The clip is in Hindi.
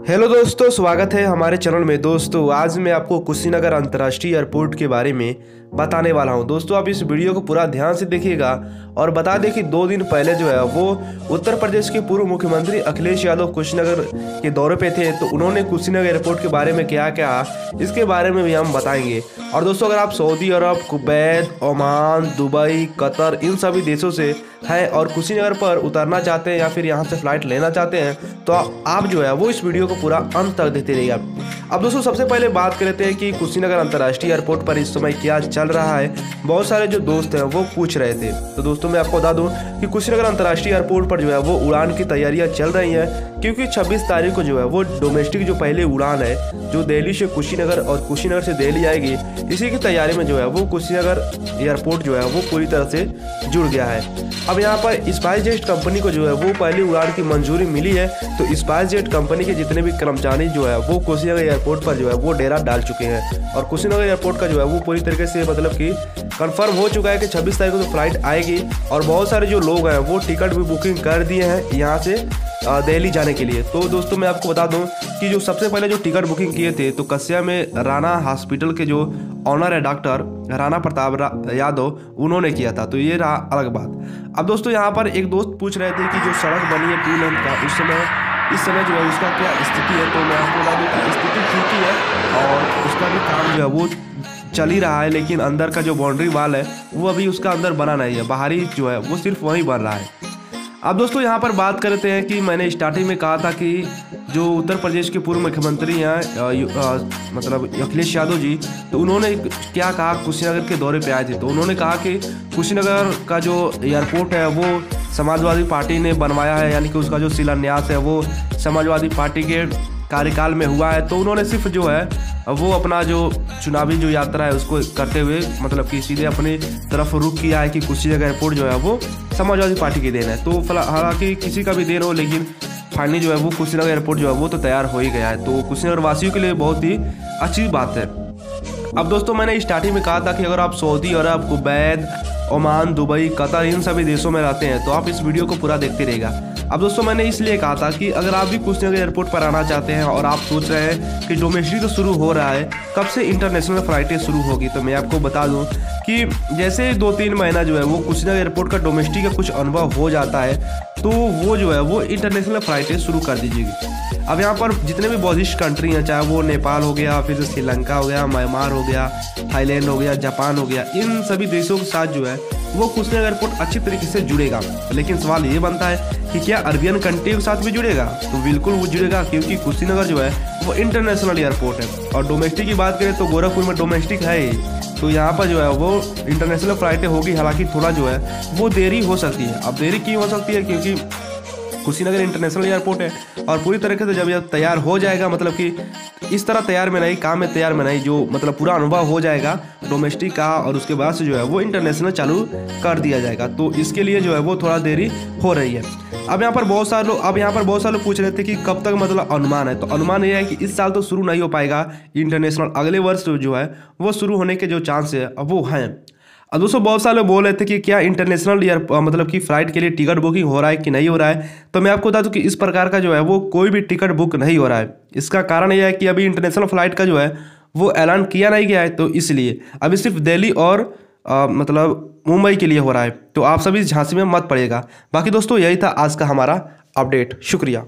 हेलो दोस्तों, स्वागत है हमारे चैनल में। दोस्तों आज मैं आपको कुशीनगर अंतर्राष्ट्रीय एयरपोर्ट के बारे में बताने वाला हूं। दोस्तों आप इस वीडियो को पूरा ध्यान से देखिएगा। और बता दें कि 2 दिन पहले जो है वो उत्तर प्रदेश के पूर्व मुख्यमंत्री अखिलेश यादव कुशीनगर के दौरे पे थे। तो उन्होंने कुशीनगर एयरपोर्ट के बारे में क्या कहा, इसके बारे में भी हम बताएंगे। और दोस्तों अगर आप सऊदी अरब, कुवैत, ओमान, दुबई, कतर इन सभी देशों से हैं और कुशीनगर पर उतरना चाहते हैं या फिर यहाँ से फ्लाइट लेना चाहते हैं तो आप जो है वो इस वीडियो को पूरा अंत तक देखते रहिएगा। अब दोस्तों सबसे पहले बात कर लेते हैं कि कुशीनगर अंतर्राष्ट्रीय एयरपोर्ट पर इस समय क्या चल रहा है। बहुत सारे जो दोस्त हैं वो पूछ रहे थे। तो दोस्तों मैं आपको बता दूं कि कुशीनगर अंतर्राष्ट्रीय एयरपोर्ट पर जो है वो उड़ान की तैयारियां चल रही हैं, क्योंकि 26 तारीख को जो है वो डोमेस्टिक जो पहले उड़ान है जो दिल्ली से कुशीनगर और कुशीनगर से दिल्ली आएगी, इसी की तैयारी में जो है वो कुशीनगर एयरपोर्ट जो है वो पूरी तरह से जुड़ गया है। अब यहाँ पर स्पाइसजेट कंपनी को जो है वो पहली उड़ान की मंजूरी मिली है। तो स्पाइसजेट कंपनी के जितने भी कर्मचारी जो है वो कुशीनगर एयरपोर्ट पर जो है वो डेरा डाल चुके हैं और कुशीनगर एयरपोर्ट का जो है वो पूरी तरीके से मतलब कि कंफर्म हो चुका है कि 26 तारीख को तो फ्लाइट आएगी। और बहुत सारे जो लोग हैं वो टिकट भी बुकिंग कर दिए हैं यहाँ से दिल्ली जाने के लिए। तो दोस्तों मैं आपको बता दूं कि जो सबसे पहले जो टिकट बुकिंग किए थे तो कस्या में राणा हॉस्पिटल के जो ऑनर है डॉक्टर राणा प्रताप यादव, उन्होंने किया था। तो ये रहा अलग बात। अब दोस्तों यहाँ पर एक दोस्त पूछ रहे थे कि जो सड़क बनी है 2 लेन का, इस समय जो है उसका क्या स्थिति है। तो मैं आपको बता दूं कि स्थिति ठीक ही है और उसका भी काम जो है वो चल ही रहा है, लेकिन अंदर का जो बाउंड्री वाल है वो अभी उसका अंदर बना नहीं है, बाहरी जो है वो सिर्फ वहीं बन रहा है। अब दोस्तों यहाँ पर बात करते हैं कि मैंने स्टार्टिंग में कहा था कि जो उत्तर प्रदेश के पूर्व मुख्यमंत्री हैं मतलब अखिलेश यादव जी, तो उन्होंने क्या कहा कुशीनगर के दौरे पे आए थे। तो उन्होंने कहा कि कुशीनगर का जो एयरपोर्ट है वो समाजवादी पार्टी ने बनवाया है, यानी कि उसका जो शिलान्यास है वो समाजवादी पार्टी के कार्यकाल में हुआ है। तो उन्होंने सिर्फ जो है वो अपना जो चुनावी जो यात्रा है उसको करते हुए मतलब कि सीधे अपनी तरफ रुख किया है कि कुशीनगर एयरपोर्ट जो है वो समाजवादी पार्टी की देन है। तो हालांकि किसी का भी देन हो, लेकिन फाइनली जो है वो कुशीनगर एयरपोर्ट जो है वो तो तैयार हो ही गया है। तो कुशीनगर वासियों के लिए बहुत ही अच्छी बात है। अब दोस्तों मैंने स्टार्टिंग में कहा था कि अगर आप सऊदी अरब, कुवैत, ओमान, दुबई, कतर इन सभी देशों में रहते हैं तो आप इस वीडियो को पूरा देखते रहेगा। अब दोस्तों मैंने इसलिए कहा था कि अगर आप भी कुशीनगर एयरपोर्ट पर आना चाहते हैं और आप सोच रहे हैं कि डोमेस्टिक तो शुरू हो रहा है, कब से इंटरनेशनल फ्लाइटें शुरू होगी, तो मैं आपको बता दूं कि जैसे 2-3 महीना जो है वो कुशीनगर एयरपोर्ट का डोमेस्टिक का कुछ अनुभव हो जाता है तो वो जो है वो इंटरनेशनल फ्लाइटें शुरू कर दीजिएगी। अब यहाँ पर जितने भी बौद्धिस्ट कंट्री हैं, चाहे वो नेपाल हो गया, फिर श्रीलंका हो गया, म्यांमार हो गया, थाईलैंड हो गया, जापान हो गया, इन सभी देशों के साथ जो है वो कुशीनगर एयरपोर्ट अच्छी तरीके से जुड़ेगा। लेकिन सवाल ये बनता है कि क्या अरबियन कंट्री के साथ भी जुड़ेगा? तो बिल्कुल वो जुड़ेगा, क्योंकि कुशीनगर जो है वो इंटरनेशनल एयरपोर्ट है। और डोमेस्टिक की बात करें तो गोरखपुर में डोमेस्टिक है ही, तो यहाँ पर जो है वो इंटरनेशनल फ्लाइटें होगी। हालांकि थोड़ा जो है वो देरी हो सकती है। अब देरी क्यों हो सकती है? क्योंकि कुशीनगर इंटरनेशनल एयरपोर्ट है और पूरी तरीके से जब यह तैयार हो जाएगा, मतलब कि इस तरह तैयार में नहीं, काम में तैयार में नहीं, जो मतलब पूरा अनुभव हो जाएगा डोमेस्टिक का और उसके बाद से जो है वो इंटरनेशनल चालू कर दिया जाएगा। तो इसके लिए जो है वो थोड़ा देरी हो रही है। अब यहाँ पर बहुत सारे लोग पूछ रहे थे कि कब तक मतलब अनुमान है। तो अनुमान ये है कि इस साल तो शुरू नहीं हो पाएगा इंटरनेशनल, अगले वर्ष जो है वो शुरू होने के जो चांस है वो हैं। अब दोस्तों बहुत सारे लोग बोल रहे थे कि क्या इंटरनेशनल मतलब कि फ़्लाइट के लिए टिकट बुकिंग हो रहा है कि नहीं हो रहा है। तो मैं आपको बता दूं कि इस प्रकार का जो है वो कोई भी टिकट बुक नहीं हो रहा है। इसका कारण यह है कि अभी इंटरनेशनल फ़्लाइट का जो है वो ऐलान किया नहीं गया है, तो इसलिए अभी सिर्फ दिल्ली और मतलब मुंबई के लिए हो रहा है। तो आप सभी झांसी में मत पड़िएगा। बाकी दोस्तों यही था आज का हमारा अपडेट। शुक्रिया।